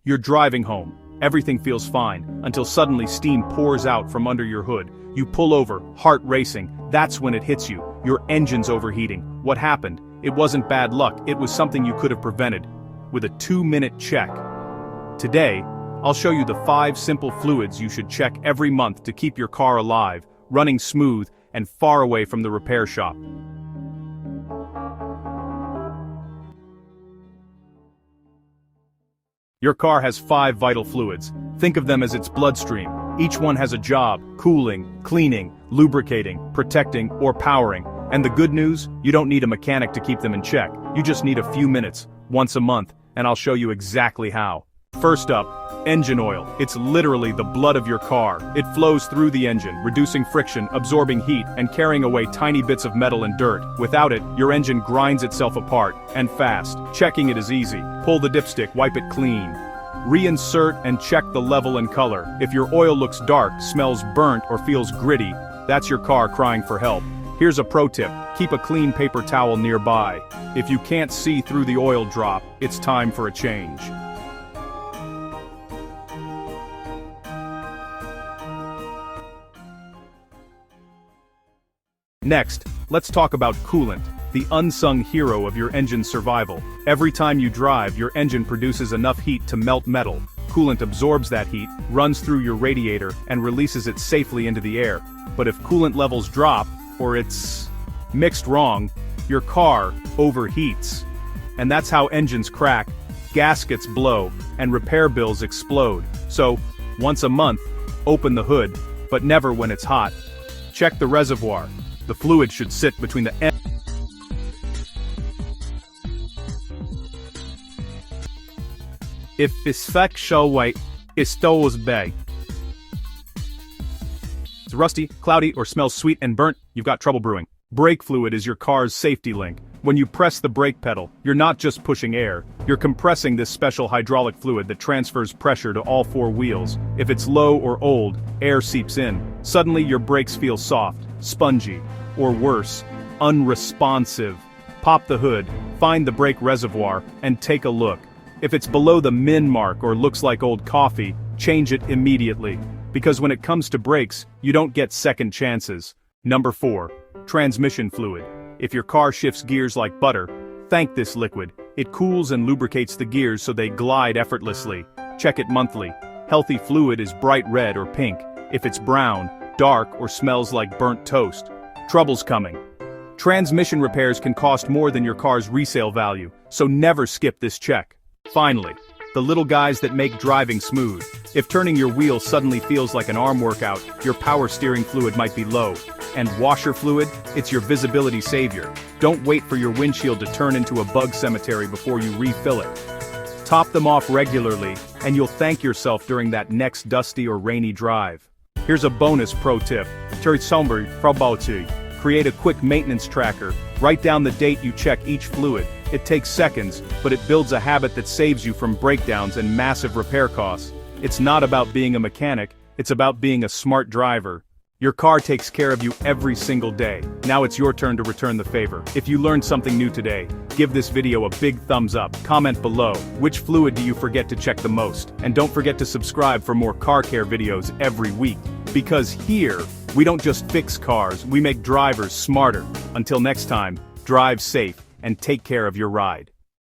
You're driving home. Everything feels fine, until suddenly steam pours out from under your hood. You pull over, heart racing. That's when it hits you. Your engine's overheating. What happened? It wasn't bad luck, it was something you could have prevented with a 2-minute check. Today, I'll show you the 5 simple fluids you should check every month to keep your car alive, running smooth, and far away from the repair shop. Your car has 5 vital fluids. Think of them as its bloodstream. Each one has a job: cooling, cleaning, lubricating, protecting, or powering. And the good news? You don't need a mechanic to keep them in check. You just need a few minutes, once a month, and I'll show you exactly how. First up, engine oil. It's literally the blood of your car. It flows through the engine, reducing friction, absorbing heat, and carrying away tiny bits of metal and dirt. Without it, your engine grinds itself apart, and fast. Checking it is easy. Pull the dipstick, wipe it clean. Reinsert and check the level and color. If your oil looks dark, smells burnt, or feels gritty, that's your car crying for help. Here's a pro tip: keep a clean paper towel nearby. If you can't see through the oil drop, it's time for a change. Next, let's talk about coolant, the unsung hero of your engine's survival. Every time you drive, your engine produces enough heat to melt metal. Coolant absorbs that heat, runs through your radiator, and releases it safely into the air. But if coolant levels drop, or it's mixed wrong, your car overheats. And that's how engines crack, gaskets blow, and repair bills explode. So, once a month, open the hood, but never when it's hot. Check the reservoir. The fluid should sit between the end. If it's show white, it stow's bag. It's rusty, cloudy, or smells sweet and burnt, you've got trouble brewing. Brake fluid is your car's safety link. When you press the brake pedal, you're not just pushing air, you're compressing this special hydraulic fluid that transfers pressure to all 4 wheels. If it's low or old, air seeps in. Suddenly your brakes feel soft, spongy, or worse, unresponsive. Pop the hood, find the brake reservoir, and take a look. If it's below the min mark or looks like old coffee, change it immediately. Because when it comes to brakes, you don't get second chances. Number 4. Transmission fluid. If your car shifts gears like butter, thank this liquid. It cools and lubricates the gears so they glide effortlessly. Check it monthly. Healthy fluid is bright red or pink. If it's brown, dark, or smells like burnt toast, trouble's coming. Transmission repairs can cost more than your car's resale value, so never skip this check. Finally, the little guys that make driving smooth. If turning your wheel suddenly feels like an arm workout, your power steering fluid might be low. And washer fluid? It's your visibility savior. Don't wait for your windshield to turn into a bug cemetery before you refill it. Top them off regularly, and you'll thank yourself during that next dusty or rainy drive. Here's a bonus pro tip. Create a quick maintenance tracker. Write down the date you check each fluid. It takes seconds, but it builds a habit that saves you from breakdowns and massive repair costs. It's not about being a mechanic, it's about being a smart driver. Your car takes care of you every single day. Now it's your turn to return the favor. If you learned something new today, give this video a big thumbs up. Comment below, which fluid do you forget to check the most? And don't forget to subscribe for more car care videos every week. Because here, we don't just fix cars, we make drivers smarter. Until next time, drive safe and take care of your ride.